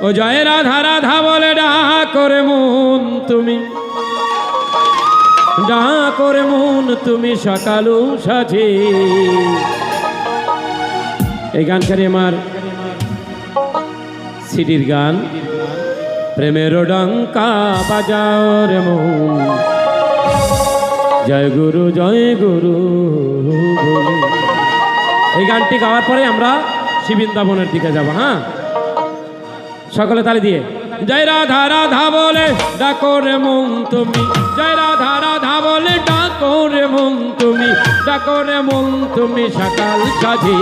ও জয় রাধা রাধা বলে ডাকরে মন তুমি, ডাকরে মন তুমি সকালু সাজে। এই গানকারী আমার সিডির গান, প্রেমের ডঙ্কা বাজাও রে মন, জয় গুরু জয় গুরু। এই গানটি গাওয়ার পরে আমরা শিবৃন্দাবনের দিকে যাব। হ্যাঁ, সকলে তালি দিয়ে জয় রাধা রাধা বলে ডাকো রে মন তুমি, জয় রাধা রাধা বলে ডাকো রে মন তুমি, ডাকো রে মন তুমি সকাল সাজে।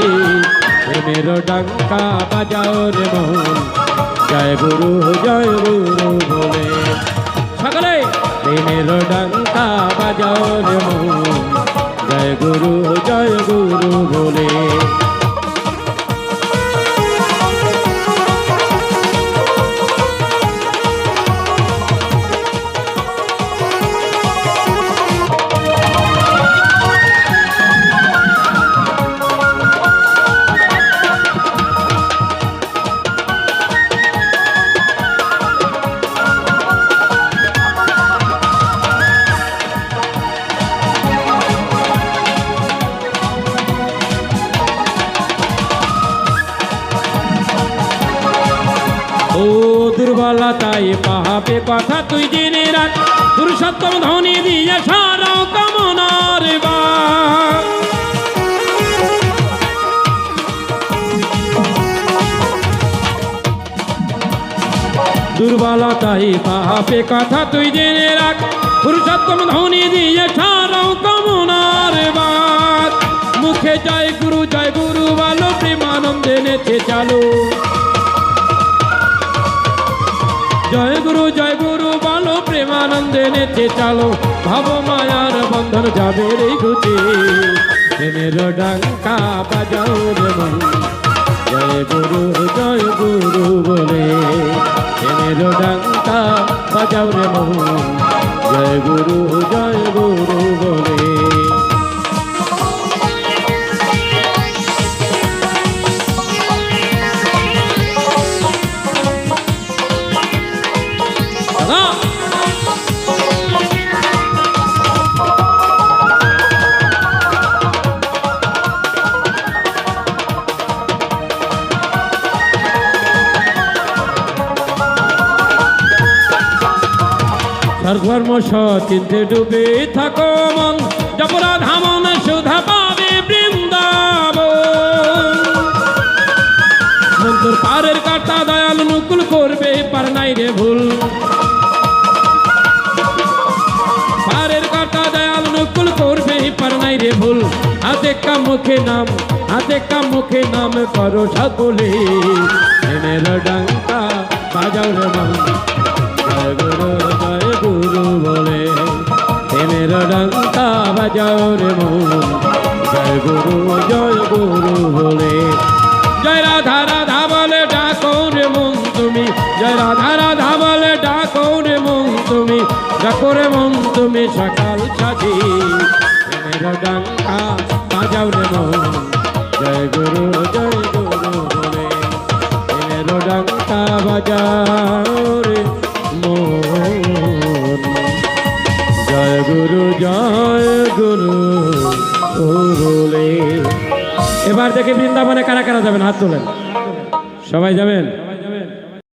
প্রেমের ডঙ্কা বাজাও রে মন, জয় গুরু বলে সকলে। প্রেমের ডঙ্কা বাজাও রে মন, জয় গুরু বলে। ও দুর্বলতাই পাহাবে কথা তুই জেনে রাখ, পুরুষোত্তম ধ্বনি দিয়ে সারাও কামনার বাক। দুর্বলতাই পাহাবে কথা তুই জেনে রাখ, পুরুষোত্তম ধ্বনি দিয়ে সারাও কামনার বাক। মুখে জয় গুরু বলো, প্রেমানন্দে নেচে চালো। জয় গুরু বলো, প্রেমানন্দে নেচে চালো। ভাব মায়ার বন্ধন যাবে রে ঘুচে, প্রেমের ডঙ্কা বাজাও রে মন, জয় গুরু বলে। প্রেমের ডঙ্কা বাজাও রে মন, জয় গুরু বলে। সর্বর্ম সচিন্তে ডুবে থাকো মন, জপরা ধামন সুধা পাবে বৃন্দাবন। মন্তর পারের কাটা দয়াল মুকুল করবে, পার নাই রে ভুল। পারের কাটা দয়াল মুকুল করবে, পার নাই রে ভুল। হাতে কাম মুখে নাম করো সকলে, প্রেমের ডঙ্কা বাজাও রে মন, জয় গুরু বলে। প্রেমের ডঙ্কা বাজাও রে মন, জয় গুরু বলে। জয় রাধা রাধা বলে ডাকো রে মন তুমি, জয় রাধা রাধা বলে ডাকো রে মন তুমি, ডাকো রে মন তুমি সকাল সাজে। প্রেমের ডঙ্কা বাজাও রে মন, জয় গুরু বলে। প্রেমের ডঙ্কা বাজাও রে মন, জয় গুরু বলে। এবার দেখে বৃন্দাবনে কারা কারা যাবেন, হাত তোলেন। সবাই যাবেন?